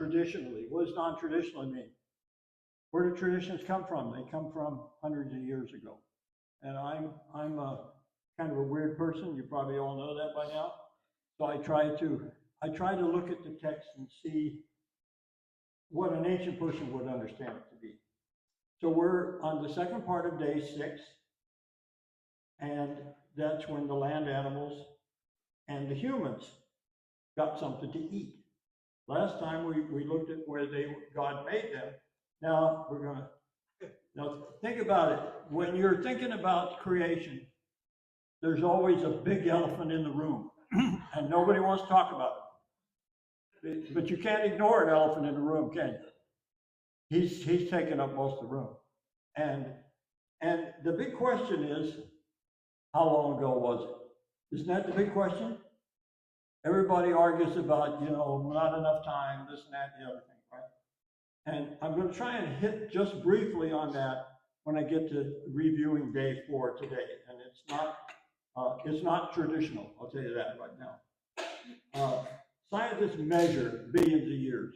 traditionally. What does non-traditionally mean? Where do traditions come from? They come from hundreds of years ago. And I'm a kind of a weird person. You probably all know that by now. So I try to look at the text and see what an ancient person would understand it to be. So we're on the second part of day 6, and that's when the land animals and the humans got something to eat. Last time we looked at where God made them. Now think about it. When you're thinking about creation, there's always a big elephant in the room, and nobody wants to talk about it. But you can't ignore an elephant in the room, can you? He's taking up most of the room. And the big question is, how long ago was it? Isn't that the big question? Everybody argues about, not enough time, this and that, and the other thing, right? And I'm going to try and hit just briefly on that when I get to reviewing day 4 today. And it's not traditional, I'll tell you that right now. Scientists measure billions of years.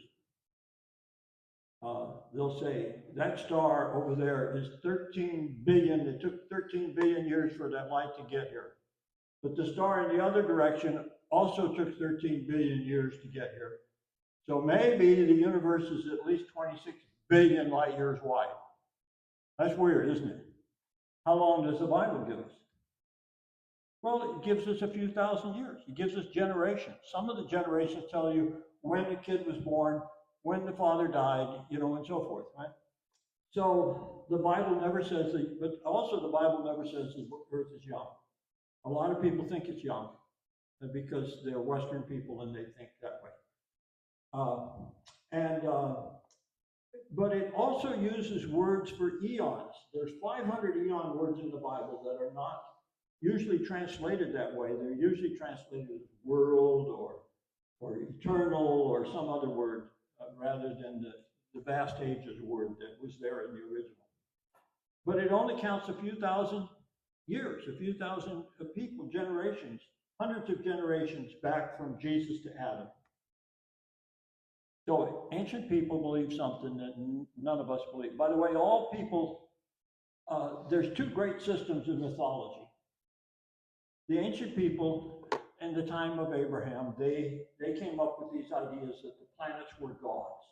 They'll say that star over there is 13 billion. It took 13 billion years for that light to get here. But the star in the other direction also took 13 billion years to get here. So maybe the universe is at least 26 billion light years wide. That's weird, isn't it? How long does the Bible give us? Well, it gives us a few thousand years. It gives us generations. Some of the generations tell you when the kid was born, when the father died, and so forth, right? So the Bible never says that, but also the Bible never says the earth is young. A lot of people think it's young because they're Western people and they think that way. But it also uses words for eons. There's 500 eon words in the Bible that are not usually translated that way. They're usually translated as world or eternal or some other word rather than the vast ages word that was there in the original. But it only counts a few thousand years, a few thousand people, generations, hundreds of generations back from Jesus to Adam. So ancient people believe something that none of us believe. By the way, all people, there's 2 great systems in mythology. The ancient people in the time of Abraham, they came up with these ideas that the planets were gods.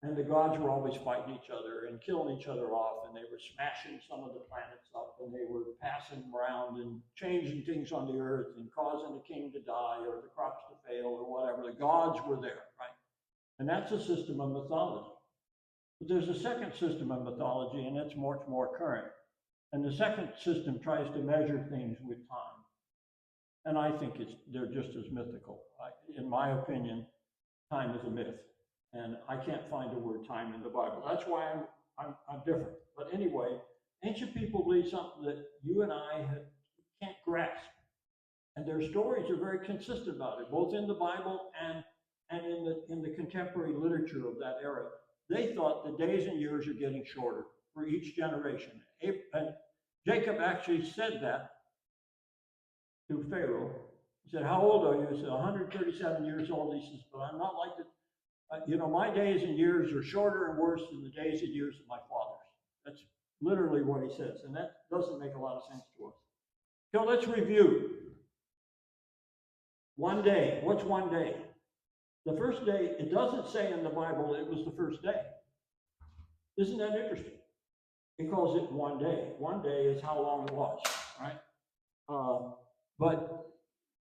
And the gods were always fighting each other and killing each other off, and they were smashing some of the planets up, and they were passing them around and changing things on the earth and causing the king to die or the crops to fail or whatever. The gods were there, right? And that's a system of mythology. But there's a second system of mythology, and it's much more current. And the second system tries to measure things with time. And I think they're just as mythical. In my opinion, time is a myth. And I can't find the word time in the Bible. That's why I'm different. But anyway, ancient people believe something that you and I can't grasp. And their stories are very consistent about it, both in the Bible and in the contemporary literature of that era. They thought the days and years are getting shorter for each generation. And Jacob actually said that to Pharaoh. He said, "How old are you?" He said, 137 years old. He says, "But I'm not like the my days and years are shorter and worse than the days and years of my fathers." That's literally what he says, and that doesn't make a lot of sense to us. So let's review. One day. What's one day? The first day, it doesn't say in the Bible it was the first day. Isn't that interesting? It calls it one day. One day is how long it was, right? But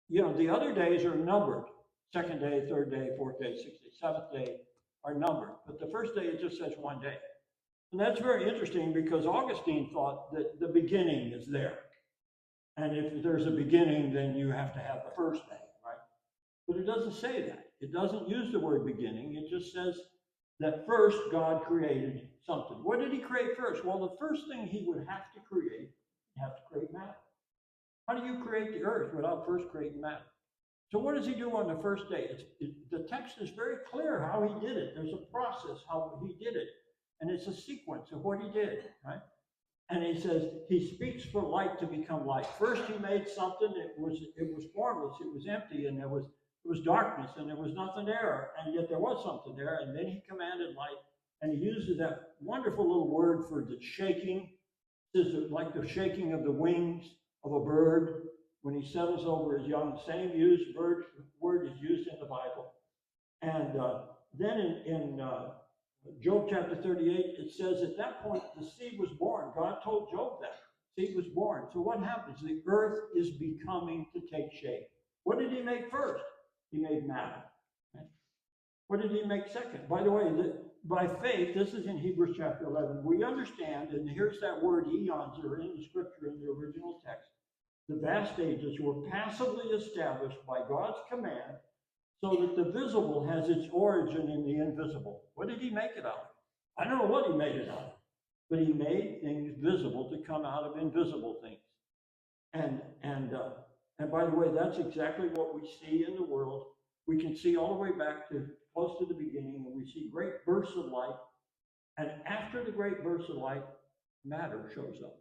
the other days are numbered. Second day, third day, fourth day, sixth day, seventh day are numbered. But the first day, it just says one day. And that's very interesting because Augustine thought that the beginning is there. And if there's a beginning, then you have to have the first day, right? But it doesn't say that. It doesn't use the word beginning. It just says that first God created something. What did he create first? Well, the first thing he would have to create, he'd have to create matter. How do you create the earth without first creating matter? So what does he do on the first day? The text is very clear how he did it. There's a process how he did it. And it's a sequence of what he did, right? And he says, he speaks for light to become light. First he made something, it was formless, it was empty, and there was it was darkness and there was nothing there, and yet there was something there, and then he commanded light, and he uses that wonderful little word for the shaking. This is like the shaking of the wings of a bird when he settles over his young. Same word is used in the Bible. And then in Job chapter 38, it says at that point the seed was born. God told Job that. Seed was born. So what happens? The earth is becoming to take shape. What did he make first? He made matter. Right? What did he make second? By the way, by faith, this is in Hebrews chapter 11, we understand, and here's that word eons that are in the scripture in the original text. The vast ages were passively established by God's command so that the visible has its origin in the invisible. What did he make it out of? I don't know what he made it out of, but he made things visible to come out of invisible things. And by the way, that's exactly what we see in the world. We can see all the way back to close to the beginning, and we see great bursts of light. And after the great bursts of light, matter shows up.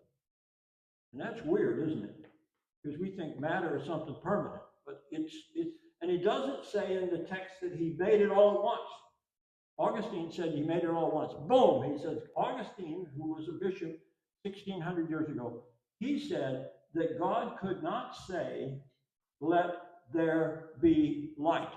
And that's weird, isn't it? Because we think matter is something permanent, but it's and he doesn't say in the text that he made it all at once. Augustine said he made it all at once. Boom! He says, Augustine, who was a bishop 1,600 years ago, he said that God could not say, let there be light.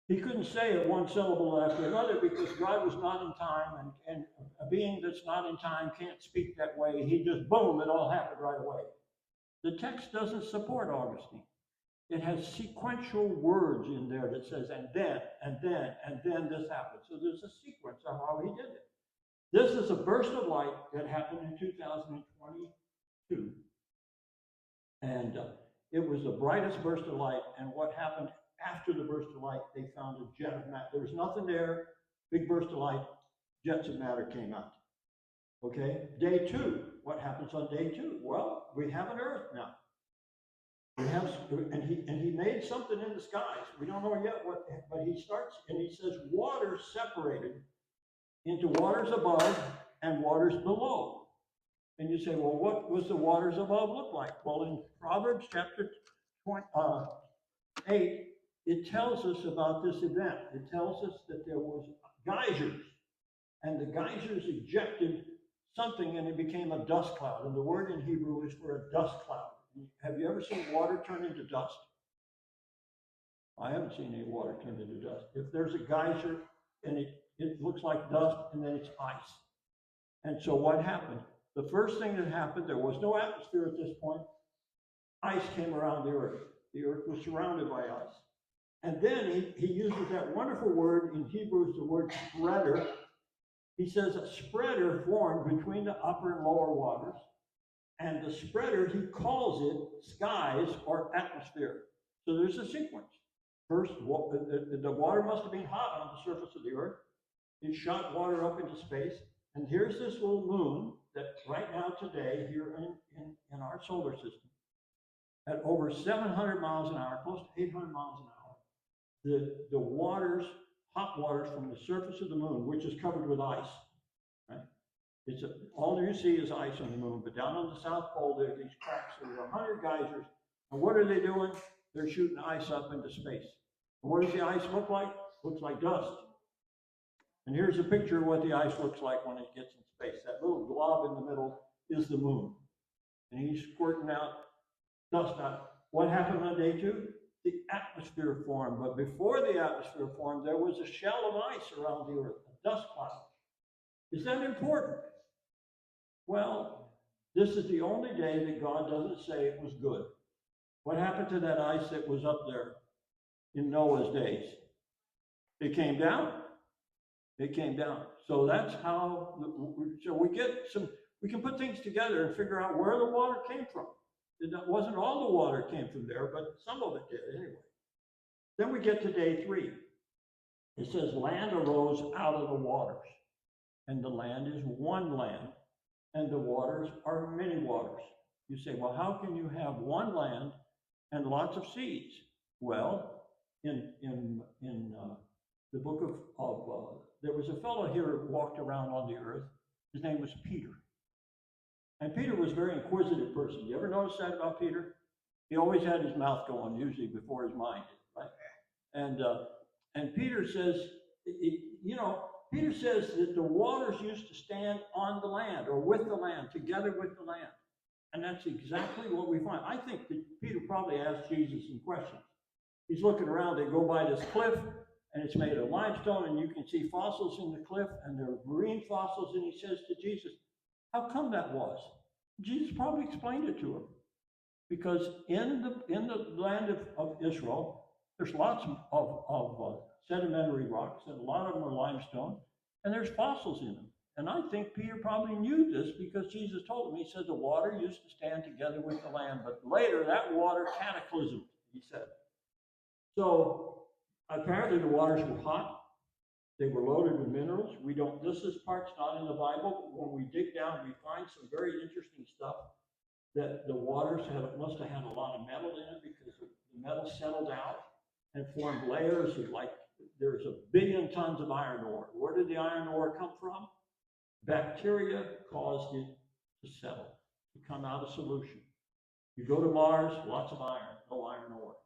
He couldn't say it one syllable after another because God was not in time, and a being that's not in time can't speak that way. He just, boom, it all happened right away. The text doesn't support Augustine. It has sequential words in there that says, and then this happened. So there's a sequence of how he did it. This is a burst of light that happened in 2022. And it was the brightest burst of light. And what happened after the burst of light, they found a jet of matter. There was nothing there, big burst of light, jets of matter came out. Okay, day 2. What happens on day 2? Well, we have an Earth now. We have, and he made something in the skies. We don't know yet what, but he starts and he says water separated into waters above and waters below. And you say, well, what was the waters above look like? Well, in Proverbs chapter 8, it tells us about this event. It tells us that there was geysers, and the geysers ejected something, and it became a dust cloud. And the word in Hebrew is for a dust cloud. Have you ever seen water turn into dust? I haven't seen any water turn into dust. If there's a geyser and it looks like dust and then it's ice. And so what happened? The first thing that happened, there was no atmosphere at this point. Ice came around the earth. The earth was surrounded by ice. And then he uses that wonderful word in Hebrew, the word spreader. He says a spreader formed between the upper and lower waters. And the spreader, he calls it skies or atmosphere. So there's a sequence. First, the water must have been hot on the surface of the earth. It shot water up into space. And here's this little moon that right now today, here in our solar system, at over 700 miles an hour, close to 800 miles an hour, the waters, hot waters from the surface of the moon, which is covered with ice, right? All you see is ice on the moon, but down on the South Pole, there are these cracks. There's 100 geysers. And what are they doing? They're shooting ice up into space. And what does the ice look like? Looks like dust. And here's a picture of what the ice looks like when it gets in space. That little glob in the middle is the moon. And he's squirting out dust out. What happened on day 2? The atmosphere formed. But before the atmosphere formed, there was a shell of ice around the earth, a dust cloud. Is that important? Well, this is the only day that God doesn't say it was good. What happened to that ice that was up there in Noah's days? It came down. It came down. So that's how, so we can put things together and figure out where the water came from. It wasn't all the water came from there, but some of it did anyway. Then we get to day 3. It says land arose out of the waters. And the land is one land, and the waters are many waters. You say, well, how can you have one land and lots of seas? Well, in the book of there was a fellow here who walked around on the earth. His name was Peter. And Peter was a very inquisitive person. You ever notice that about Peter? He always had his mouth going, usually before his mind did, right? And Peter says, Peter says that the waters used to stand on the land or with the land, together with the land. And that's exactly what we find. I think that Peter probably asked Jesus some questions. He's looking around, they go by this cliff, and it's made of limestone, and you can see fossils in the cliff, and there are marine fossils, and he says to Jesus, how come that was? Jesus probably explained it to him. Because in the land of Israel, there's lots of sedimentary rocks, and a lot of them are limestone, and there's fossils in them. And I think Peter probably knew this because Jesus told him, he said the water used to stand together with the land, but later that water cataclysmed, he said. So apparently the waters were hot. They were loaded with minerals. This part's not in the Bible, but when we dig down, we find some very interesting stuff that the waters must have had a lot of metal in it because the metal settled out and formed layers of there's 1 billion tons of iron ore. Where did the iron ore come from? Bacteria caused it to settle, to come out of solution. You go to Mars, lots of iron, no iron ore.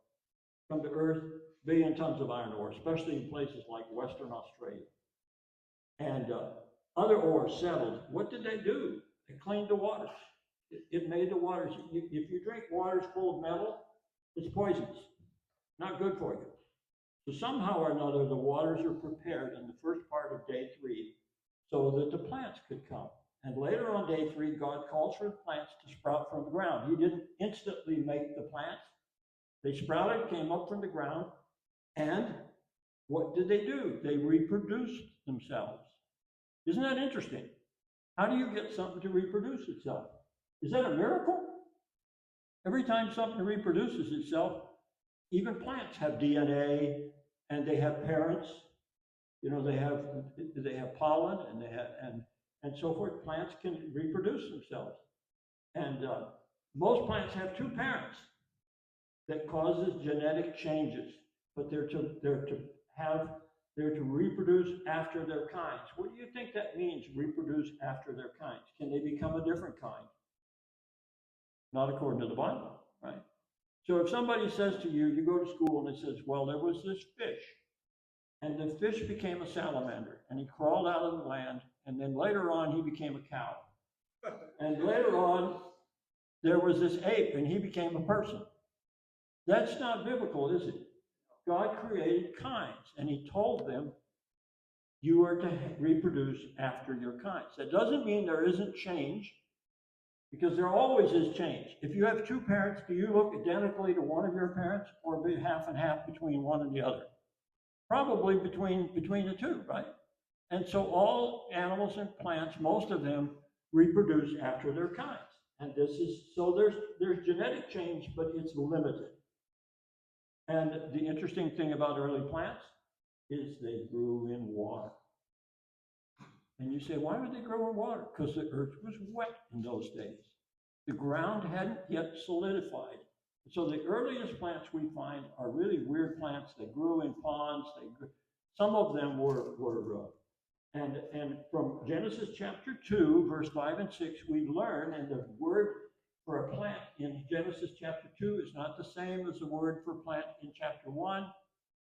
Come to Earth, 1 billion tons of iron ore, especially in places like Western Australia. And other ores settled. What did they do? They cleaned the waters. It made the waters. If you drink waters full of metal, it's poisonous. Not good for you. So somehow or another, the waters are prepared in the first part of day 3 so that the plants could come. And later on day 3, God calls for the plants to sprout from the ground. He didn't instantly make the plants. They sprouted, came up from the ground, and what did they do? They reproduced themselves. Isn't that interesting? How do you get something to reproduce itself? Is that a miracle? Every time something reproduces itself, even plants have DNA and they have parents. They have pollen and so forth. Plants can reproduce themselves. And most plants have 2 parents that causes genetic changes, but they're to reproduce after their kinds. What do you think that means, reproduce after their kinds? Can they become a different kind? Not according to the Bible, right? So if somebody says to you, you go to school and it says, well, there was this fish, and the fish became a salamander, and he crawled out of the land, and then later on he became a cow. And later on, there was this ape, and he became a person. That's not biblical, is it? God created kinds, and he told them, you are to reproduce after your kinds. That doesn't mean there isn't change, because there always is change. If you have 2 parents, do you look identically to one of your parents, or be half and half between one and the other? Probably between the 2, right? And so all animals and plants, most of them, reproduce after their kinds. And there's genetic change, but it's limited. And the interesting thing about early plants is they grew in water. And you say, why would they grow in water? Because the earth was wet in those days. The ground hadn't yet solidified. So the earliest plants we find are really weird plants. They grew in ponds. Some of them were and from Genesis chapter 2, verse 5 and 6, we learn, and the word for a plant in Genesis chapter 2 is not the same as the word for plant in chapter 1,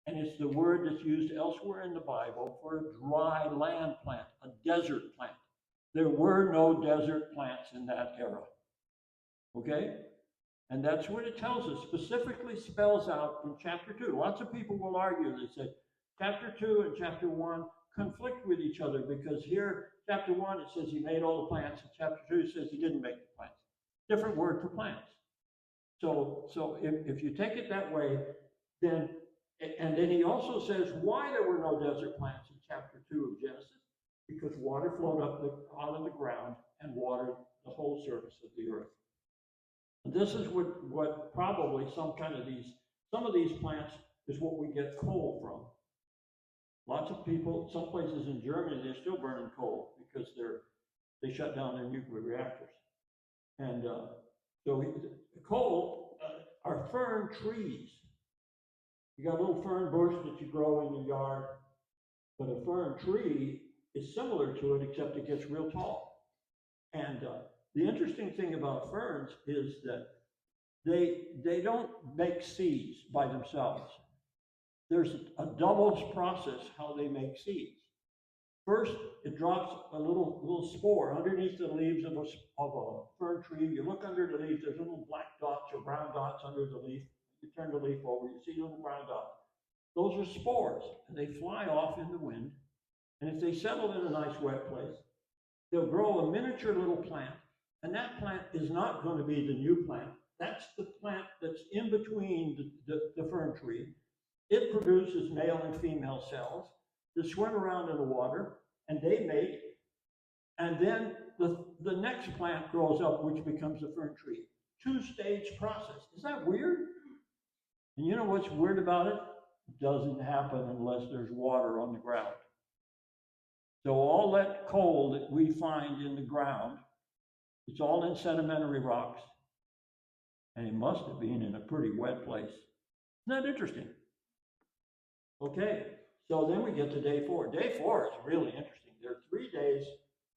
and it's the word that's used elsewhere in the Bible for a dry land plant, a desert plant. There were no desert plants in that era, okay? And that's what it tells us, specifically spells out in chapter 2. Lots of people will argue, they say, chapter 2 and chapter 1 conflict with each other because here, chapter 1, it says he made all the plants, and chapter 2 it says he didn't make the plants. Different word for plants. So if you take it that way, then, and then he also says why there were no desert plants in chapter 2 of Genesis, because water flowed up out of the ground and watered the whole surface of the earth. And this is what probably some of these plants is what we get coal from. Lots of people, some places in Germany, they're still burning coal because they shut down their nuclear reactors. And coal are fern trees. You got a little fern bush that you grow in your yard, but a fern tree is similar to it, except it gets real tall. And the interesting thing about ferns is that they don't make seeds by themselves. there's a double process how they make seeds. First, it drops a little spore underneath the leaves of a fern tree. You look under the leaf, there's little black dots or brown dots under the leaf. You turn the leaf over, you see little brown dots. Those are spores, and they fly off in the wind. And if they settle in a nice wet place, they'll grow a miniature little plant. And that plant is not going to be the new plant. That's the plant that's in between the fern tree. It produces male and female cells that swim around in the water, and they mate. And then the next plant grows up, which becomes a fern tree. Two-stage process. Is that weird? And you know what's weird about it? It doesn't happen unless there's water on the ground. So all that coal that we find in the ground, it's all in sedimentary rocks. And it must have been in a pretty wet place. Isn't that interesting? Okay, so then we get to day 4. Day 4 is really interesting. There are 3 days,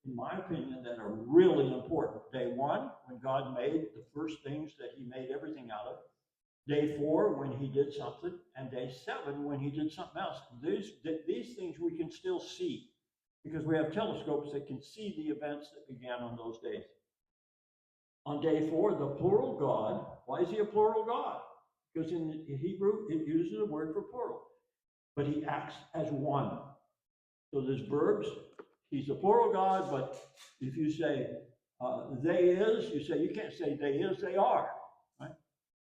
in my opinion, that are really important. Day 1, when God made the first things that he made everything out of. Day 4, when he did something. And day 7, when he did something else. These things we can still see, because we have telescopes that can see the events that began on those days. On day 4, the plural God. Why is he a plural God? Because in Hebrew, it uses a word for plural. But he acts as one. So there's verbs. He's a plural God, but if you say they is, you say, you can't say they is, they are. Right?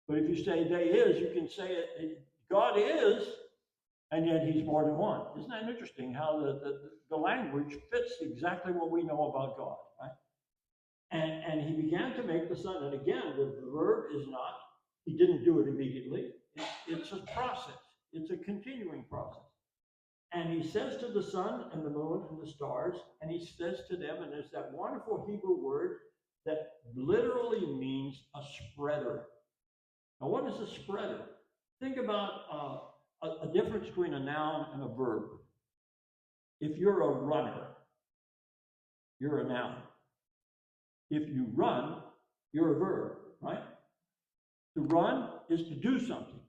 But if you say they is, you can say it, God is, and yet he's more than one. Isn't that interesting how the language fits exactly what we know about God, right? And he began to make the sun. And again, the verb is not, he didn't do it immediately. It's a process. It's a continuing process. And he says to the sun and the moon and the stars, and he says to them, and there's that wonderful Hebrew word that literally means a spreader. Now, what is a spreader? Think about a difference between a noun and a verb. If you're a runner, you're a noun. If you run, you're a verb, right? To run is to do something.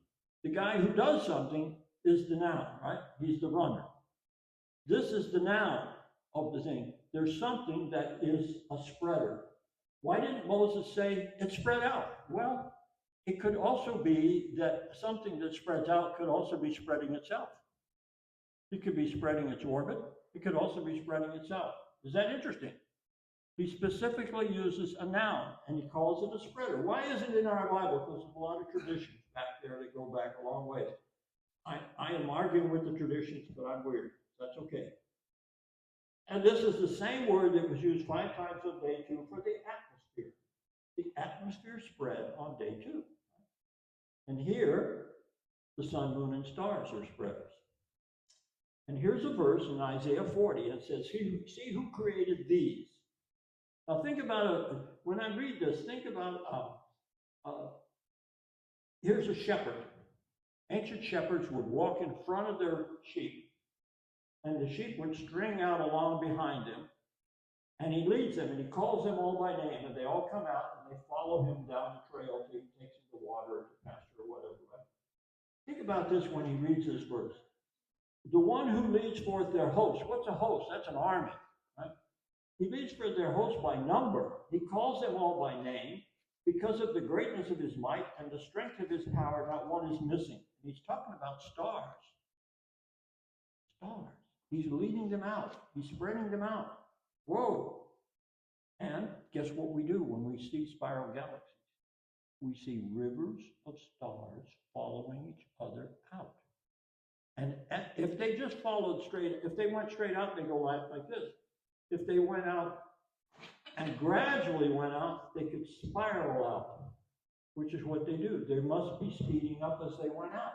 The guy who does something is the noun, right? He's the runner. This is the noun of the thing. There's something that is a spreader. Why didn't Moses say it spread out? Well, it could also be that something that spreads out could also be spreading itself. It could be spreading its orbit. It could also be spreading itself. Is that interesting? He specifically uses a noun, and he calls it a spreader. Why isn't it in our Bible? Because there's a lot of traditions back there that go back a long way. I am arguing with the traditions, but I'm weird. That's okay. And this is the same word that was used 5 times on day 2 for the atmosphere. The atmosphere spread on day 2. And here, the sun, moon, and stars are spreaders. And here's a verse in Isaiah 40. It says, see who created these. Now think about it. When I read this, think about, here's a shepherd. Ancient shepherds would walk in front of their sheep, and the sheep would string out along behind him, and he leads them, and he calls them all by name, and they all come out, and they follow him down the trail till he takes them to water, to pasture, or whatever. Right? Think about this when he reads this verse. The one who leads forth their host. What's a host? That's an army, right? He leads forth their host by number. He calls them all by name. Because of the greatness of his might and the strength of his power, not one is missing. And he's talking about stars. Stars. He's leading them out. He's spreading them out. Whoa. And guess what we do when we see spiral galaxies? We see rivers of stars following each other out. And if they just followed straight, if they went straight out, they go like this. If they went out and gradually went out, they could spiral out, which is what they do. They must be speeding up as they went out.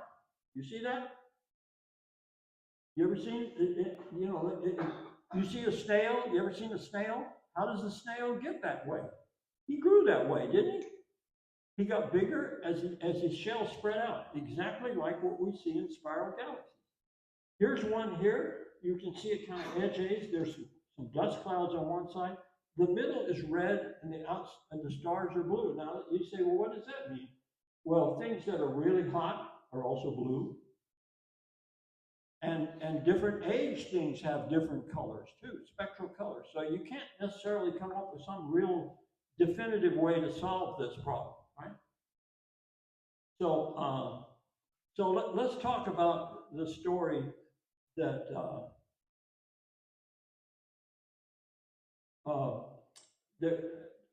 You see that? You ever seen, you see a snail? You ever seen a snail? How does the snail get that way? He grew that way, didn't he? He got bigger as his shell spread out, exactly like what we see in spiral galaxies. Here's one here. You can see it kind of edges. There's some dust clouds on one side. The middle is red, and the stars are blue. Now you say, well, what does that mean? Well, things that are really hot are also blue. And different age things have different colors too, spectral colors. So you can't necessarily come up with some real definitive way to solve this problem, right? So let's talk about the story that that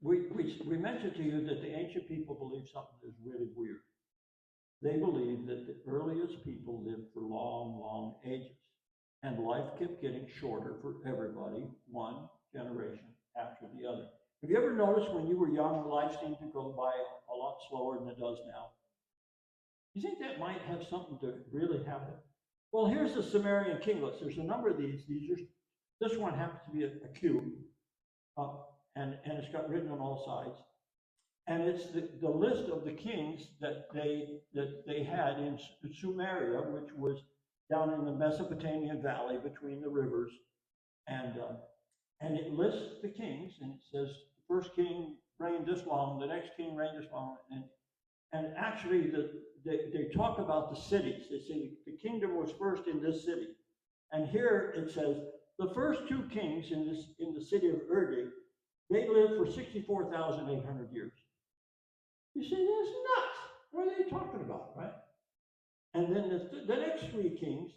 we mentioned to you that the ancient people believed something that is really weird. They believed that the earliest people lived for long, long ages, and life kept getting shorter for everybody, one generation after the other. Have you ever noticed when you were young, life seemed to go by a lot slower than it does now? You think that might have something to really happen? Well, here's the Sumerian kinglets. There's a number of these. This one happens to be a cube, and it's got written on all sides. And it's the list of the kings that they had in Sumeria, which was down in the Mesopotamian valley between the rivers, and it lists the kings, and it says the first king reigned this long, the next king reigned this long, and actually they talk about the cities. They say the kingdom was first in this city, and here it says the first two kings in the city of Urde, they lived for 64,800 years. You say, that's nuts. What are they talking about, right? And then the next three kings,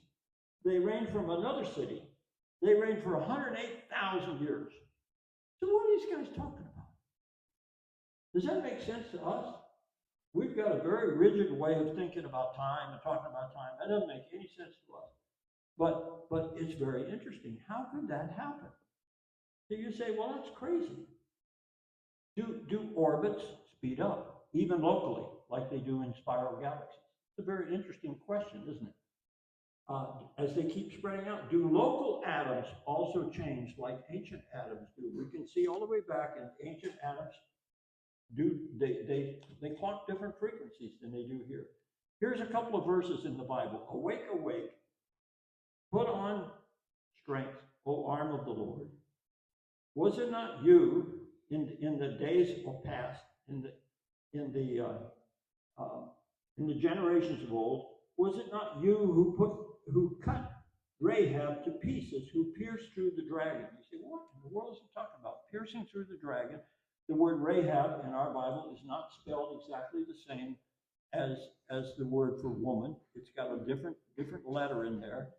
they reigned from another city. They reigned for 108,000 years. So what are these guys talking about? Does that make sense to us? We've got a very rigid way of thinking about time and talking about time. That doesn't make any sense to us. But it's very interesting. How could that happen? So you say, well, that's crazy. Do orbits speed up? Even locally, like they do in spiral galaxies? It's a very interesting question, isn't it? As they keep spreading out, do local atoms also change like ancient atoms do? We can see all the way back in ancient atoms, they clock different frequencies than they do here. Here's a couple of verses in the Bible. Awake, awake, put on strength, O arm of the Lord. Was it not you in the days of past, in the generations of old, was it not you who cut Rahab to pieces, who pierced through the dragon? You say, what in the world is he talking about? Piercing through the dragon. The word Rahab in our Bible is not spelled exactly the same as the word for woman. It's got a different letter in there.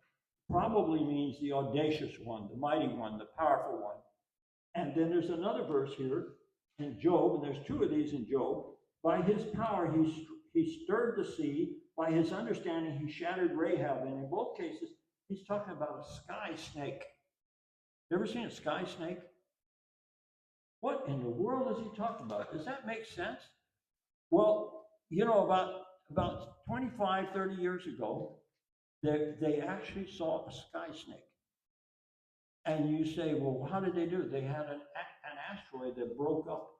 Probably means the audacious one, the mighty one, the powerful one. And then there's another verse here in Job, and there's two of these in Job. By his power, he stirred the sea. By his understanding, he shattered Rahab. And in both cases, he's talking about a sky snake. You ever seen a sky snake? What in the world is he talking about? Does that make sense? Well, you know, about 25, 30 years ago, they actually saw a sky snake. And you say, well, how did they do it? They had an asteroid that broke up.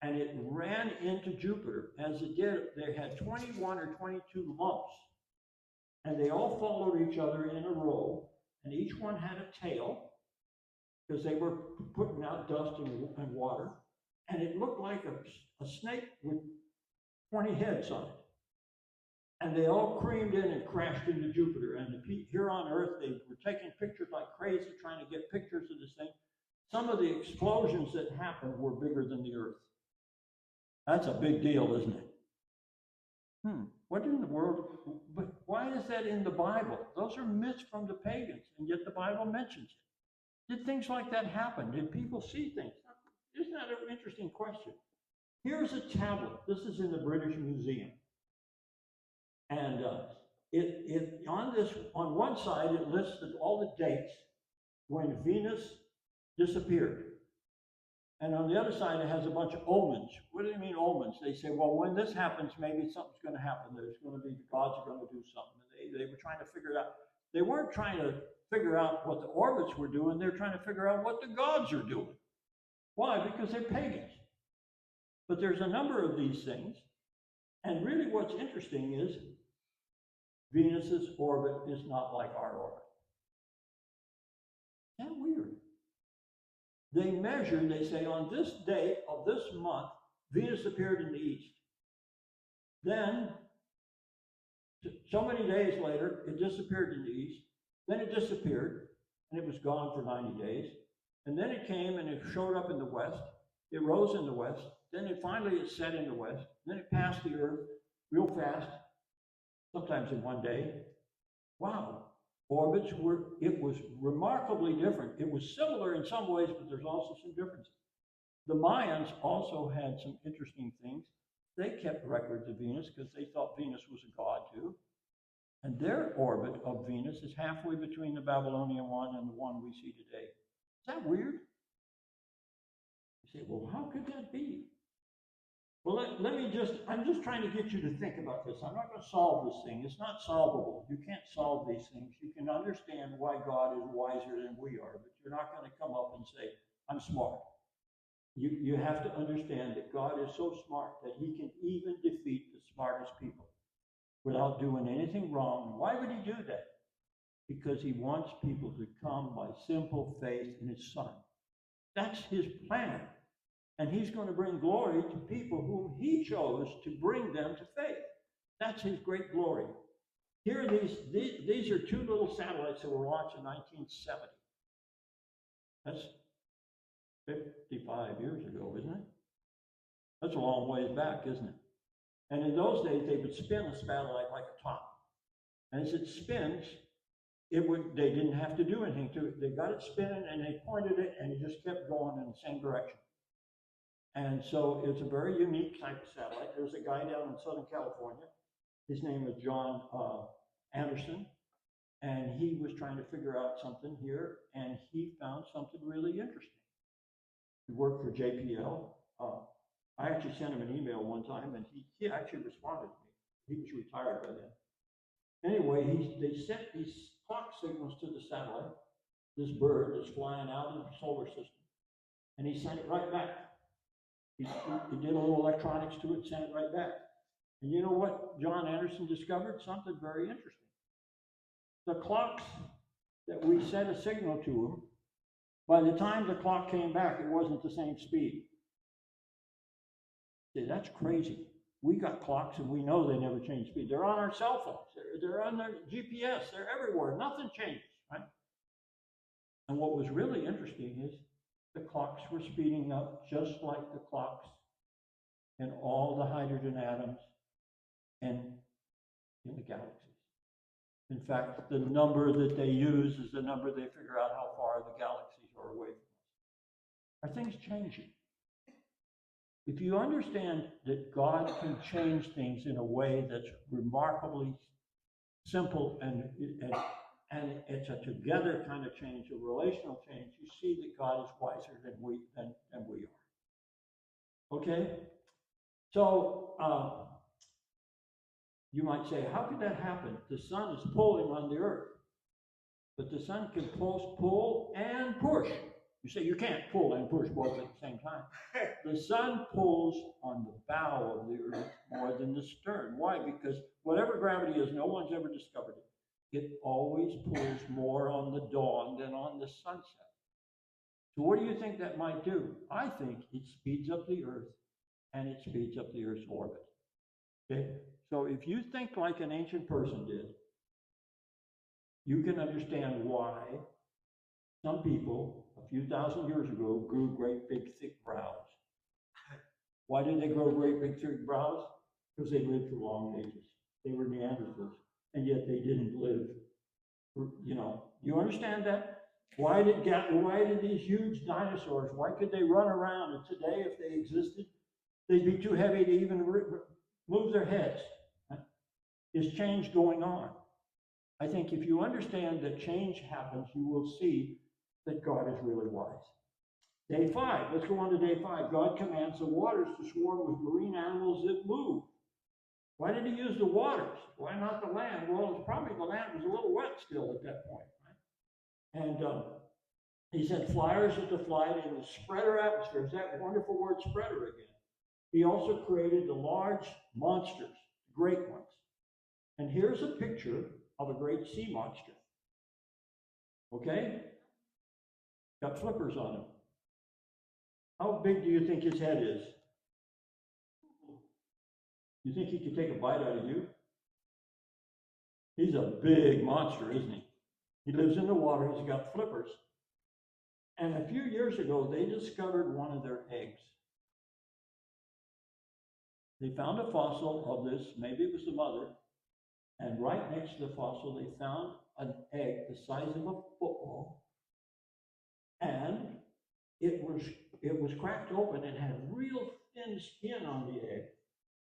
And it ran into Jupiter. As it did, they had 21 or 22 lumps. And they all followed each other in a row. And each one had a tail, because they were putting out dust and water. And it looked like a snake with 20 heads on it. And they all creamed in and crashed into Jupiter. And here on Earth, they were taking pictures like crazy, trying to get pictures of this thing. Some of the explosions that happened were bigger than the Earth. That's a big deal, isn't it? What in the world? But why is that in the Bible? Those are myths from the pagans, and yet the Bible mentions it. Did things like that happen? Did people see things? Isn't that an interesting question? Here's a tablet. This is in the British Museum. And on one side, it lists all the dates when Venus disappeared. And on the other side, it has a bunch of omens. What do they mean, omens? They say, well, when this happens, maybe something's going to happen. There's going to be, the gods are going to do something. They were trying to figure it out. They weren't trying to figure out what the orbits were doing. They're trying to figure out what the gods are doing. Why? Because they're pagans. But there's a number of these things. And really what's interesting is Venus's orbit is not like our orbit. Isn't that weird? They measure, they say, on this date of this month, Venus appeared in the east. Then, So many days later, it disappeared in the east. Then it disappeared, and it was gone for 90 days. And then it came and it showed up in the west. It rose in the west. Then it set in the west. Then it passed the earth real fast, sometimes in one day. Wow. It was remarkably different. It was similar in some ways, but there's also some differences. The Mayans also had some interesting things. They kept records of Venus because they thought Venus was a god too. And their orbit of Venus is halfway between the Babylonian one and the one we see today. Is that weird? You say, well, how could that be? Well, I'm just trying to get you to think about this. I'm not going to solve this thing. It's not solvable. You can't solve these things. You can understand why God is wiser than we are, but you're not going to come up and say, I'm smart. You have to understand that God is so smart that he can even defeat the smartest people without doing anything wrong. Why would he do that? Because he wants people to come by simple faith in his Son. That's his plan. And he's going to bring glory to people whom he chose to bring them to faith. That's his great glory. Here are these are two little satellites that were launched in 1970. That's 55 years ago, isn't it? That's a long ways back, isn't it? And in those days, they would spin a satellite like a top. And as it spins, they didn't have to do anything to it. They got it spinning and they pointed it and it just kept going in the same direction. And so it's a very unique type of satellite. There's a guy down in Southern California. His name is John Anderson. And he was trying to figure out something here, and he found something really interesting. He worked for JPL. I actually sent him an email one time, and he actually responded to me. He was retired by then. Anyway, they sent these clock signals to the satellite, this bird that's flying out in the solar system, and he sent it right back. He did a little electronics to it, sent it right back. And you know what John Anderson discovered? Something very interesting. The clocks that we sent a signal to them, by the time the clock came back, it wasn't the same speed. See, that's crazy. We got clocks and we know they never change speed. They're on our cell phones. They're on their GPS. They're everywhere. Nothing changes, right? And what was really interesting is the clocks were speeding up just like the clocks in all the hydrogen atoms and in the galaxies. In fact, the number that they use is the number they figure out how far the galaxies are away from us. Are things changing? If you understand that God can change things in a way that's remarkably simple and it's a together kind of change, a relational change, you see that God is wiser than we are. Okay? So you might say, how could that happen? The sun is pulling on the earth, but the sun can pull and push. You say you can't pull and push both at the same time. The sun pulls on the bow of the earth more than the stern. Why? Because whatever gravity is, no one's ever discovered it. It always pulls more on the dawn than on the sunset. So what do you think that might do? I think it speeds up the earth and it speeds up the earth's orbit. Okay? So if you think like an ancient person did, you can understand why some people a few thousand years ago grew great big thick brows. Why did they grow great big thick brows? Because they lived for long ages. They were Neanderthals, and yet they didn't live. You understand that? Why did these huge dinosaurs? Why could they run around? And today, if they existed, they'd be too heavy to even move their heads. Is change going on? I think if you understand that change happens, you will see that God is really wise. Day 5, let's go on to day 5. God commands the waters to swarm with marine animals that move. Why did he use the waters? Why not the land? Well, it's probably the land was a little wet still at that point, right? And he said flyers are to fly in the spreader atmosphere. That wonderful word spreader again. He also created the large monsters, great ones. And here's a picture of a great sea monster. Okay? Got flippers on him. How big do you think his head is? You think he could take a bite out of you? He's a big monster, isn't he? He lives in the water. He's got flippers. And a few years ago, they discovered one of their eggs. They found a fossil of this, maybe it was the mother, and right next to the fossil, they found an egg the size of a football, and it was cracked open and had real thin skin on the egg.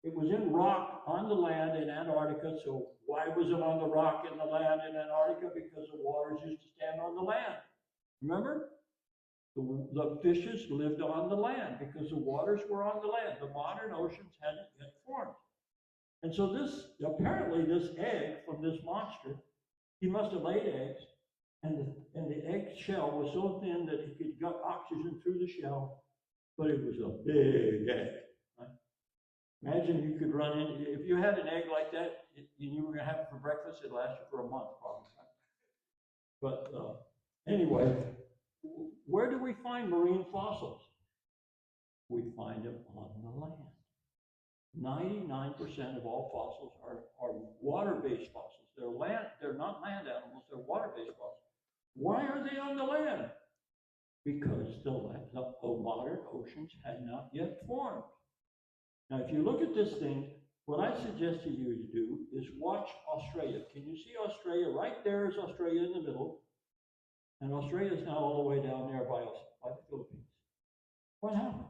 It was in rock on the land in Antarctica, so why was it on the rock in the land in Antarctica? Because the waters used to stand on the land. Remember? The fishes lived on the land because the waters were on the land. The modern oceans hadn't yet formed. And so apparently this egg from this monster, he must have laid eggs, and the egg shell was so thin that it could get oxygen through the shell, but it was a big egg. Right? Imagine you could run in, if you had an egg like that, and you were going to have it for breakfast, it'd last you for a month probably. But anyway, where do we find marine fossils? We find them on the land. 99% of all fossils are water-based fossils. They're not land animals, they're water-based fossils. Why are they on the land? Because the modern oceans had not yet formed. Now, if you look at this thing, what I suggest to you to do is watch Australia. Can you see Australia? Right there is Australia in the middle. And Australia is now all the way down there by the Philippines. What happened?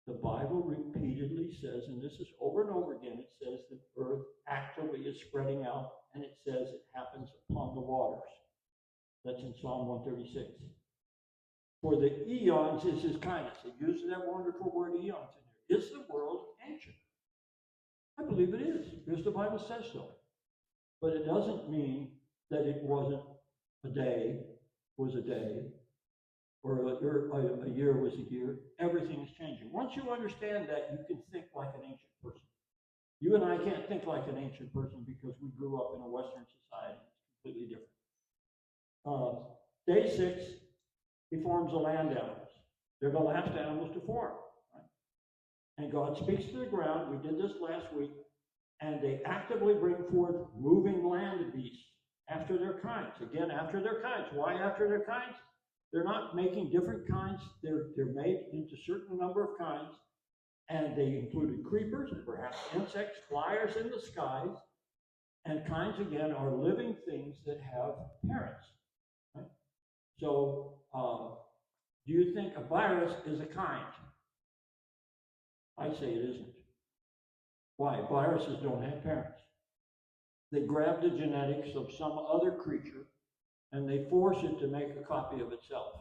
The Bible repeatedly says, and this is over and over again, it says that earth actively is spreading out, and it says it happens upon the waters. That's in Psalm 136. For the eons is his kindness. It uses that wonderful word eons in there. Is the world ancient? I believe it is, because the Bible says so. But it doesn't mean that it wasn't a day was a day, or a year was a year. Everything is changing. Once you understand that, you can think like an ancient person. You and I can't think like an ancient person because we grew up in a Western society. It's completely different. Day 6, he forms the land animals. They're the last animals to form. Right? And God speaks to the ground. We did this last week. And they actively bring forth moving land beasts after their kinds. Again, after their kinds. Why after their kinds? They're not making different kinds. They're made into a certain number of kinds. And they included creepers and perhaps insects, flyers in the skies. And kinds, again, are living things that have parents. Right? So, do you think a virus is a kind? I say it isn't. Why? Viruses don't have parents. They grab the genetics of some other creature and they force it to make a copy of itself.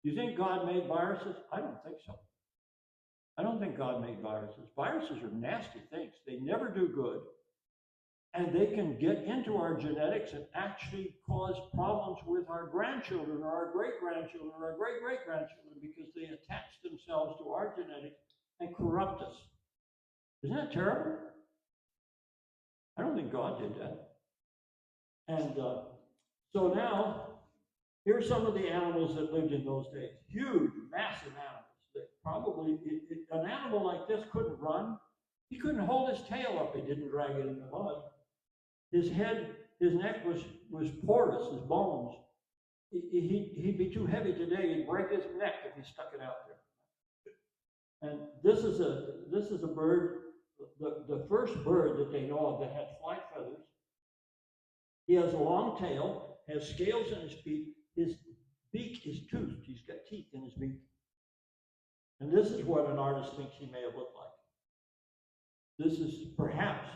Do you think God made viruses? I don't think so. I don't think God made viruses. Viruses are nasty things. They never do good. And they can get into our genetics and actually cause problems with our grandchildren or our great-grandchildren or our great-great-grandchildren because they attach themselves to our genetics and corrupt us. Isn't that terrible? I don't think God did that. And so now, here's some of the animals that lived in those days. Huge, massive animals. That probably, an animal like this couldn't run. He couldn't hold his tail up. He didn't drag it in the mud. His head, his neck was porous, his bones. He'd be too heavy today. He'd break his neck if he stuck it out there. And this is a bird. The first bird that they know of that had flight feathers. He has a long tail, has scales in his beak. His beak is toothed. He's got teeth in his beak. And this is what an artist thinks he may have looked like. This is perhaps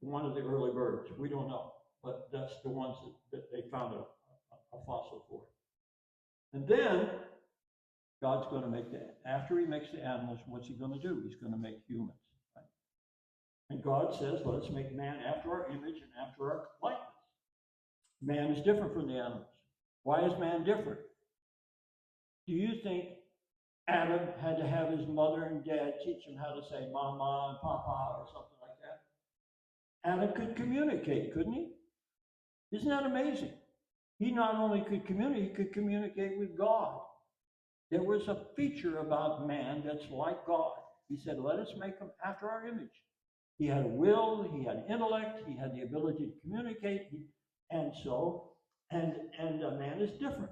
one of the early birds. We don't know, but that's the ones that they found a fossil for. And then God's going to make that. After he makes the animals, what's he going to do? He's going to make humans. Right? And God says, let us make man after our image and after our likeness. Man is different from the animals. Why is man different? Do you think Adam had to have his mother and dad teach him how to say mama and papa or something like that? Adam could communicate, couldn't he? Isn't that amazing? He not only could communicate, he could communicate with God. There was a feature about man that's like God. He said, let us make him after our image. He had a will, he had intellect, he had the ability to communicate, and a man is different.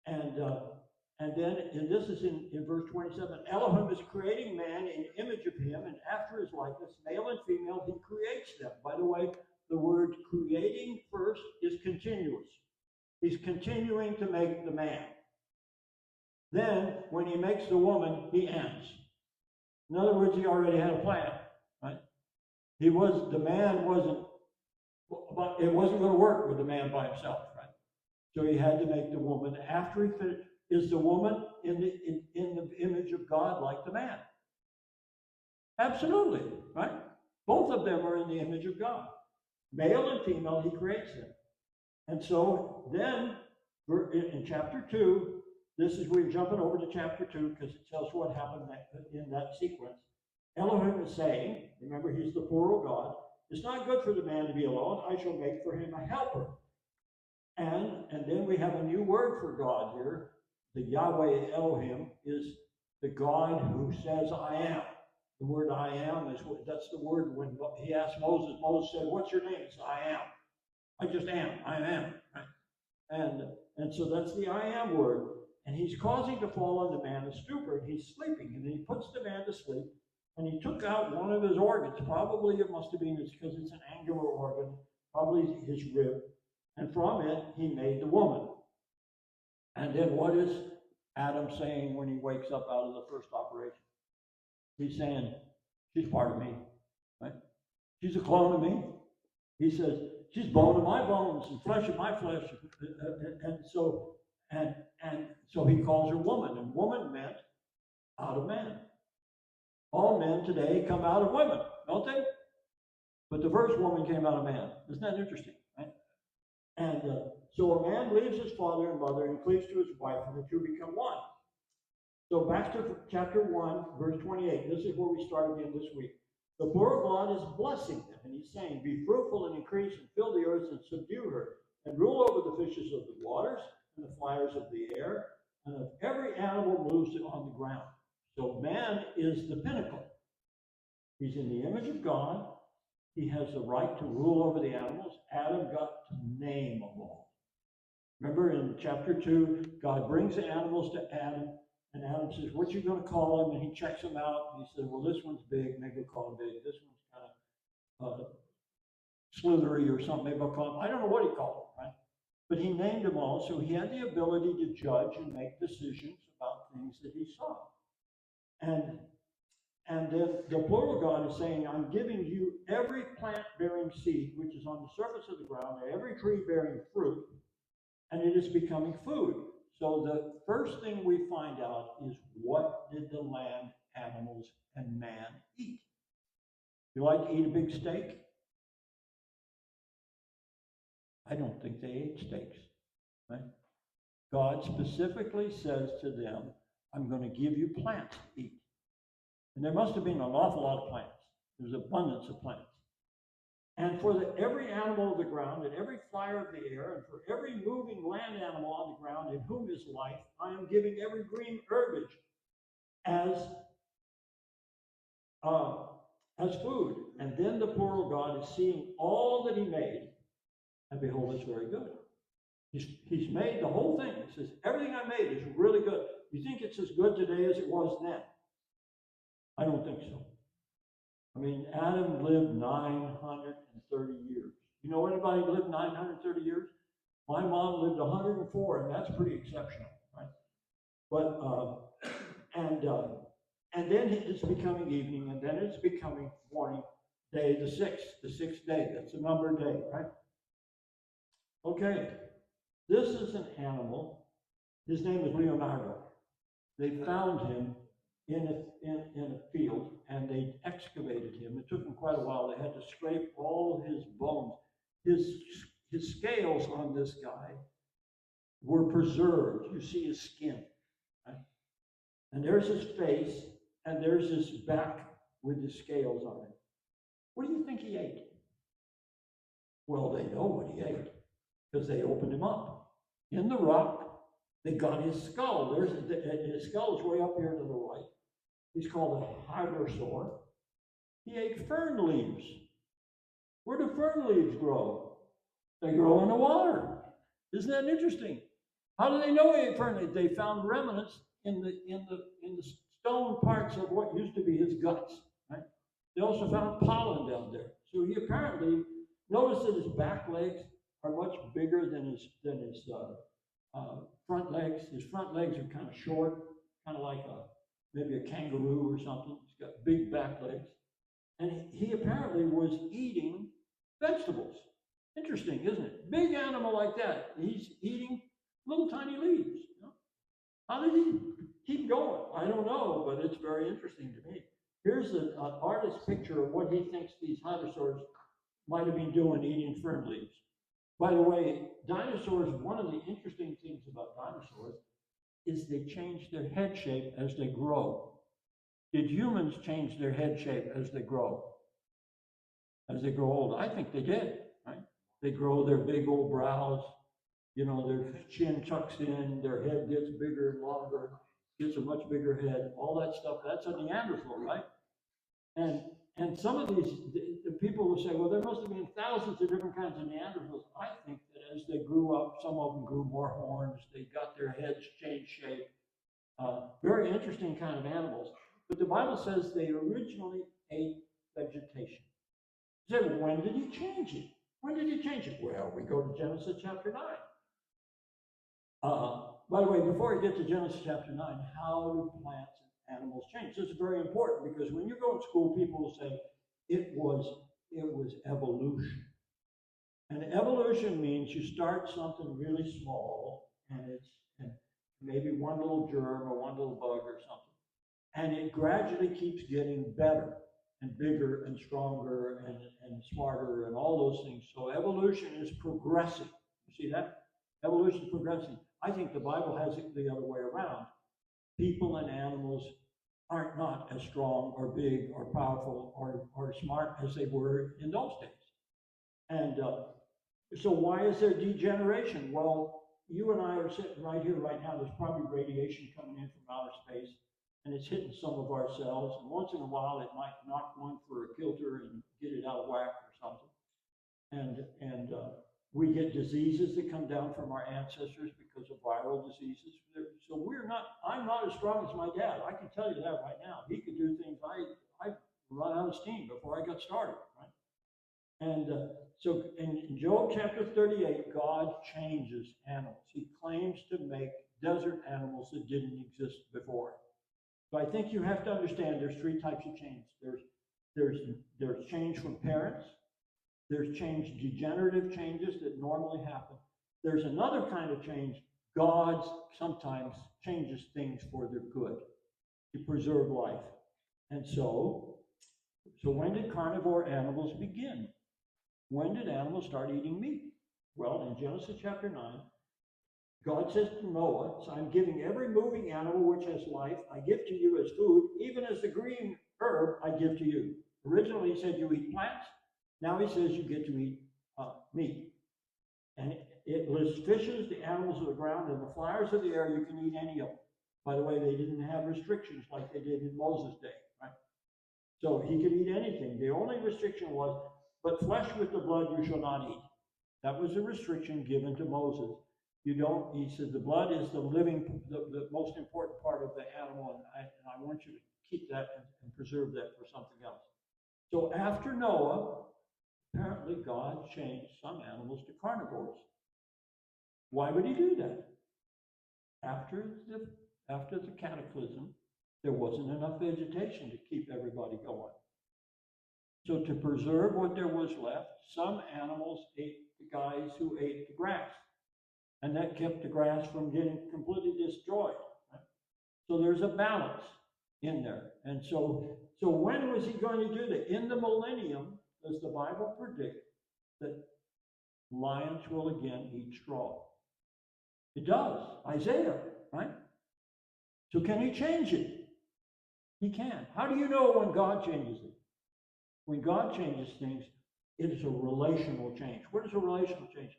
And then, and this is in verse 27, Elohim is creating man in image of him, and after his likeness, male and female, he creates them. By the way, the word creating first is continuous. He's continuing to make the man. Then, when he makes the woman, he ends. In other words, he already had a plan, right? The man wasn't, it wasn't going to work with the man by himself, right? So he had to make the woman after he finished. Is the woman in the image of God like the man? Absolutely, right? Both of them are in the image of God. Male and female, he creates them. And so then, in chapter 2, we're jumping over to chapter 2 because it tells what happened in that sequence. Elohim is saying, remember he's the plural God, it's not good for the man to be alone. I shall make for him a helper. And then we have a new word for God here. The Yahweh Elohim is the God who says, I am. The word I am that's the word when he asked Moses. Moses said, what's your name? He said, I am. I just am. I am. Right? And so that's the I am word. And he's causing to fall on the man a stupor. And he's sleeping. And he puts the man to sleep. And he took out one of his organs. Probably it must have been because it's an angular organ. Probably his rib. And from it, he made the woman. And then what is Adam saying when he wakes up out of the first operation? He's saying, she's part of me, right? She's a clone of me. He says, she's bone of my bones and flesh of my flesh. And so he calls her woman, and woman meant out of man. All men today come out of women, don't they? But the first woman came out of man. Isn't that interesting, right? And so a man leaves his father and mother and cleaves to his wife, and the two become one. So back to chapter 1, verse 28. This is where we start again this week. The plural God is blessing them, and he's saying, be fruitful and increase and fill the earth and subdue her, and rule over the fishes of the waters and the flyers of the air, and of every animal moves on the ground. So man is the pinnacle. He's in the image of God. He has the right to rule over the animals. Adam got to name them all. Remember in chapter 2, God brings the animals to Adam, and Adam says, what you going to call them? And he checks them out, and he says, well, this one's big, maybe we'll call him big. This one's kind of slithery or something, maybe I'll call him. I don't know what he called them, right? But he named them all, so he had the ability to judge and make decisions about things that he saw. And then the plural God is saying, I'm giving you every plant-bearing seed, which is on the surface of the ground, and every tree bearing fruit, and it is becoming food. So the first thing we find out is, what did the land, animals, and man eat? You like to eat a big steak? I don't think they ate steaks, right? God specifically says to them, I'm going to give you plants to eat. And there must have been an awful lot of plants. There's abundance of plants. And for every animal of the ground, and every flyer of the air, and for every moving land animal on the ground in whom is life, I am giving every green herbage as food. And then the plural God is seeing all that he made, and behold, it's very good. He's made the whole thing. He says, everything I made is really good. You think it's as good today as it was then? I don't think so. I mean, Adam lived 930 years. You know anybody who lived 930 years? My mom lived 104, and that's pretty exceptional, right? But and then it's becoming evening, and then it's becoming morning, day the sixth day. That's the numbered day, right? Okay, this is an animal. His name is Leonardo. They found him in a field, and they excavated him. It took them quite a while. They had to scrape all his bones. His scales on this guy were preserved. You see his skin, right? And there's his face, and there's his back with the scales on it. What do you think he ate? Well, they know what he ate because they opened him up. In the rock, they got his skull. His skull is way up here to the right. He's called a hygrosaur. He ate fern leaves. Where do fern leaves grow? They grow in the water. Isn't that interesting? How do they know he ate fern leaves? They found remnants in the stone parts of what used to be his guts. Right? They also found pollen down there. So he apparently noticed that his back legs are much bigger than his front legs. His front legs are kind of short, kind of like maybe a kangaroo or something. He's got big back legs. And he apparently was eating vegetables. Interesting, isn't it? Big animal like that. He's eating little tiny leaves. You know? How did he keep going? I don't know, but it's very interesting to me. Here's an artist's picture of what he thinks these dinosaurs might have been doing, eating fern leaves. By the way, dinosaurs, one of the interesting things about dinosaurs is they change their head shape as they grow. Did humans change their head shape as they grow? As they grow old? I think they did, right? They grow their big old brows, you know, their chin tucks in, their head gets bigger and longer, gets a much bigger head, all that stuff. That's a Neanderthal, right? And some of these, the people will say, well, there must have been thousands of different kinds of Neanderthals. I think that as they grew up, some of them grew more horns, they got their heads changed shape. Very interesting kind of animals. But the Bible says they originally ate vegetation. You say, well, when did he change it? When did he change it? Well, we go to Genesis chapter 9. By the way, before I get to Genesis chapter 9, how do plants and animals change? This is very important because when you go to school, people will say it was evolution. And evolution means you start something really small, and maybe one little germ or one little bug or something, and it gradually keeps getting better and bigger and stronger and smarter and all those things. So evolution is progressing. You see that? Evolution is progressing. I think the Bible has it the other way around. People and animals are not as strong or big or powerful or smart as they were in those days. And so why is there degeneration? Well, you and I are sitting right here right now. There's probably radiation coming in from outer space, and it's hitting some of our cells. And once in a while, it might knock one for a kilter and get it out of whack or something. And we get diseases that come down from our ancestors because of viral diseases. So I'm not as strong as my dad. I can tell you that right now. He could do things I run out of steam before I got started, right? And so in Job chapter 38, God changes animals. He claims to make desert animals that didn't exist before. So I think you have to understand there's three types of change. There's change from parents. There's change, degenerative changes that normally happen. There's another kind of change. God sometimes changes things for their good to preserve life. And so when did carnivore animals begin? When did animals start eating meat? Well, in Genesis chapter 9, God says to Noah, so I'm giving every moving animal which has life, I give to you as food, even as the green herb I give to you. Originally he said you eat plants. Now he says you get to eat meat. And it lists fishes, the animals of the ground, and the flowers of the air. You can eat any of them. By the way, they didn't have restrictions like they did in Moses' day, right? So he could eat anything. The only restriction was, but flesh with the blood you shall not eat. That was a restriction given to Moses. You don't, he said, the blood is the most important part of the animal, and I want you to keep that and preserve that for something else. So after Noah, apparently God changed some animals to carnivores. Why would he do that? After the cataclysm, there wasn't enough vegetation to keep everybody going. So to preserve what there was left, some animals ate the guys who ate the grass. And that kept the grass from getting completely destroyed. Right? So there's a balance in there. And so when was he going to do that? In the millennium, does the Bible predict that lions will again eat straw? It does. Isaiah, right? So can he change it? He can. How do you know when God changes it? When God changes things, it is a relational change. What is a relational change?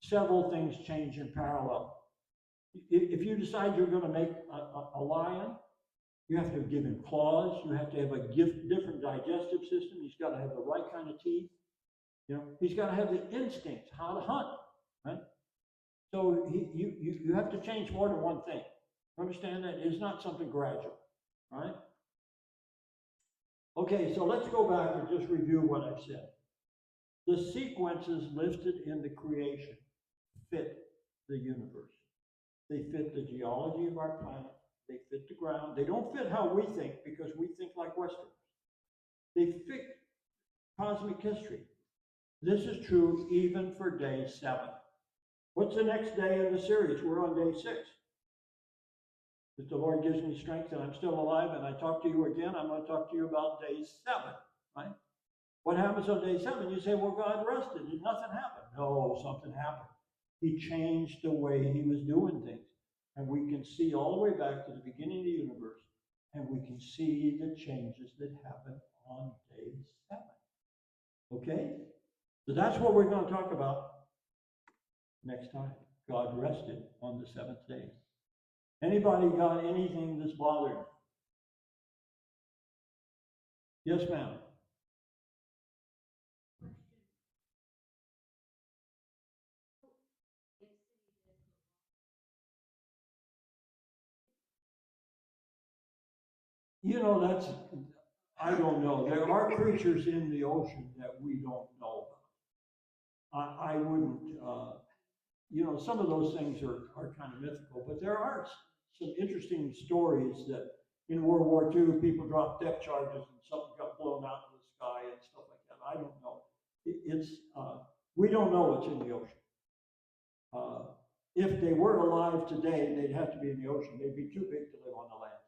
Several things change in parallel. If you decide you're going to make a lion, You have to give him claws. You have to have a different digestive system. He's got to have the right kind of teeth. He's got to have the instincts how to hunt, right? So you have to change more than one thing. Understand that? It's not something gradual, right? Okay, so let's go back and just review what I've said. The sequences listed in the creation fit the universe. They fit the geology of our planet. They fit the ground. They don't fit how we think because we think like Westerners. They fit cosmic history. This is true even for day 7. What's the next day in the series? We're on day 6. If the Lord gives me strength and I'm still alive and I talk to you again, I'm going to talk to you about day 7, right? What happens on day 7? You say, well, God rested and nothing happened. No, something happened. He changed the way he was doing things. And we can see all the way back to the beginning of the universe, and we can see the changes that happen on day 7. Okay? So that's what we're going to talk about next time. God rested on the 7th day. Anybody got anything that's bothering? Yes, ma'am. That's, I don't know. There are creatures in the ocean that we don't know about. I wouldn't, some of those things are kind of mythical, but there are some interesting stories that in World War II, people dropped depth charges and something got blown out in the sky and stuff like that. I don't know. We don't know what's in the ocean. If they were alive today, they'd have to be in the ocean. They'd be too big to live on the land,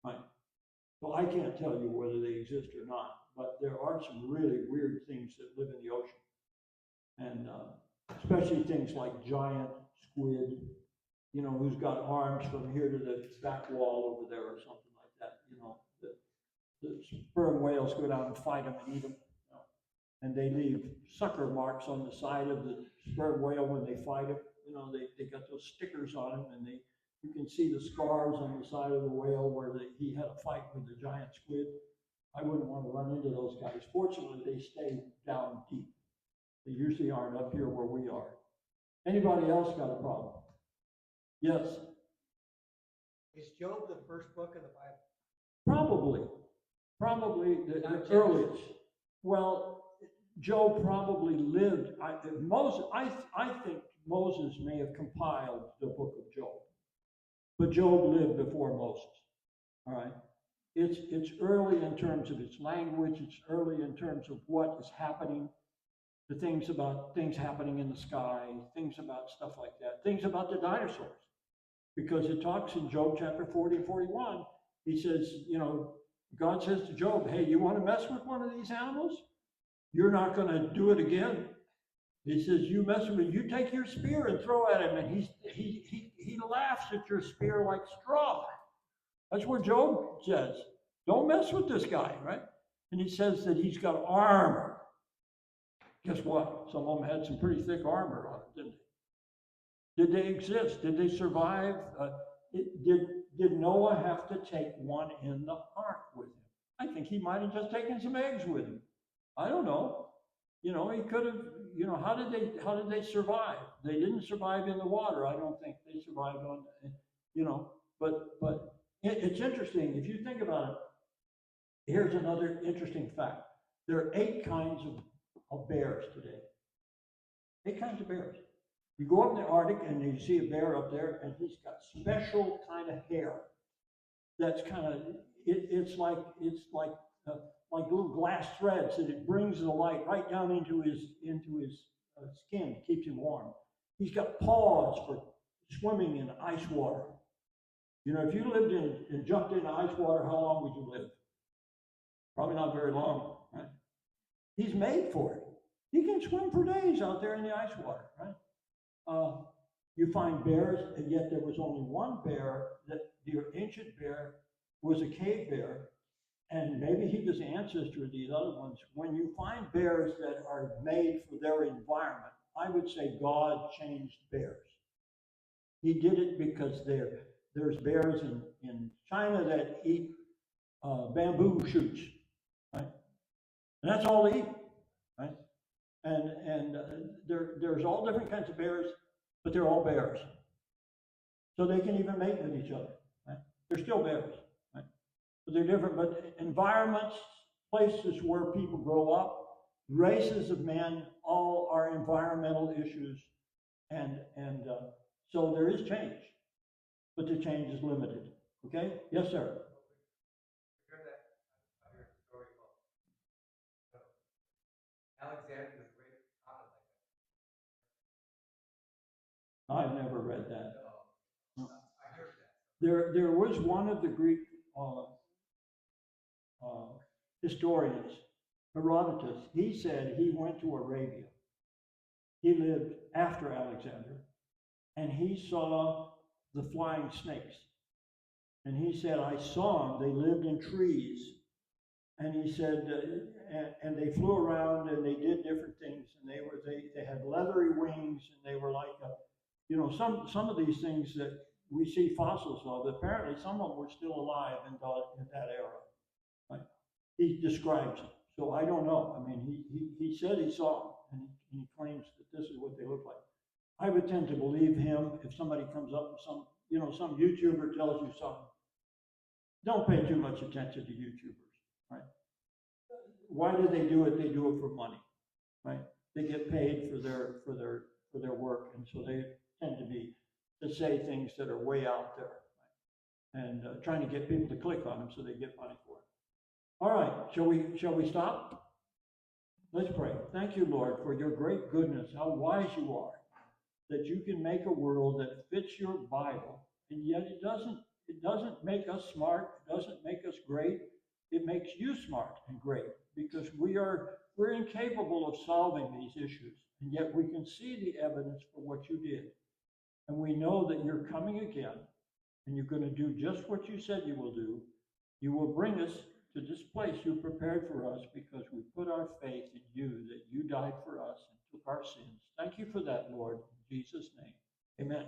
right? So I can't tell you whether they exist or not, but there are some really weird things that live in the ocean. And especially things like giant squid, who's got arms from here to the back wall over there or something like that. The sperm whales go down and fight them and eat them. And they leave sucker marks on the side of the sperm whale when they fight them. They got those stickers on them, and you can see the scars on the side of the whale where he had a fight with the giant squid. I wouldn't want to run into those guys. Fortunately, they stay down deep. They usually aren't up here where we are. Anybody else got a problem? Yes? Is Job the first book of the Bible? Probably the earliest. Well, Job probably lived. I think Moses may have compiled the book of Job, but Job lived before Moses. All right. It's early in terms of its language. It's early in terms of what is happening. The things about things happening in the sky, things about stuff like that, things about the dinosaurs. Because it talks in Job chapter 40 and 41, he says, God says to Job, hey, you want to mess with one of these animals? You're not going to do it again. He says, you mess with it, you take your spear and throw at him, and he laughs at your spear like straw. That's what Job says. Don't mess with this guy, right? And he says that he's got armor. Guess what? Some of them had some pretty thick armor on it, didn't they? Did they exist? Did they survive? Did Noah have to take one in the ark with him? I think he might have just taken some eggs with him. I don't know. He could have, how did they survive? They didn't survive in the water. I don't think they survived on, but it's interesting. If you think about it, here's another interesting fact. There are 8 kinds of bears today. 8 kinds of bears. You go up in the Arctic and you see a bear up there, and he's got special kind of hair. That's kind of it's like little glass threads that it brings the light right down into his skin, keeps him warm. He's got paws for swimming in ice water. If you lived and jumped into ice water, how long would you live? Probably not very long, right? He's made for it. He can swim for days out there in the ice water, right? You find bears, and yet there was only one bear, that the ancient bear was a cave bear, and maybe he was the ancestor of these other ones. When you find bears that are made for their environment, I would say God changed bears. He did it because there's bears in China that eat bamboo shoots, right? And that's all they eat, right? And there's all different kinds of bears, but they're all bears. So they can even mate with each other, right? They're still bears, right? But they're different. But environments, places where people grow up, races of men, all are environmental issues. And so there is change, but the change is limited. Okay? Yes, sir. I heard that. I heard a story about Alexander the Great common like I've never read that. that. I heard that. There was one of the Greek historians, Herodotus. He said he went to Arabia. He lived after Alexander, and he saw the flying snakes. And he said, I saw them. They lived in trees. And he said, and they flew around and they did different things. And they had leathery wings, and they were like some of these things that we see fossils of. Apparently, some of them were still alive in that era. Right? He describes it. So I don't know. I mean, he said he saw them, and he claims that this is what they look like. I would tend to believe him if somebody comes up with some YouTuber tells you something. Don't pay too much attention to YouTubers, right? Why do they do it? They do it for money, right? They get paid for their work, and so they tend to say things that are way out there, right? And trying to get people to click on them so they get money for it. All right, shall we stop? Let's pray. Thank you, Lord, for your great goodness, how wise you are, that you can make a world that fits your Bible, and yet it doesn't make us smart, it doesn't make us great. It makes you smart and great, because we're incapable of solving these issues, and yet we can see the evidence for what you did. And we know that you're coming again, and you're going to do just what you said you will do. You will bring us to this place you prepared for us, because we put our faith in you, that you died for us and took our sins. Thank you for that, Lord, in Jesus' name. Amen.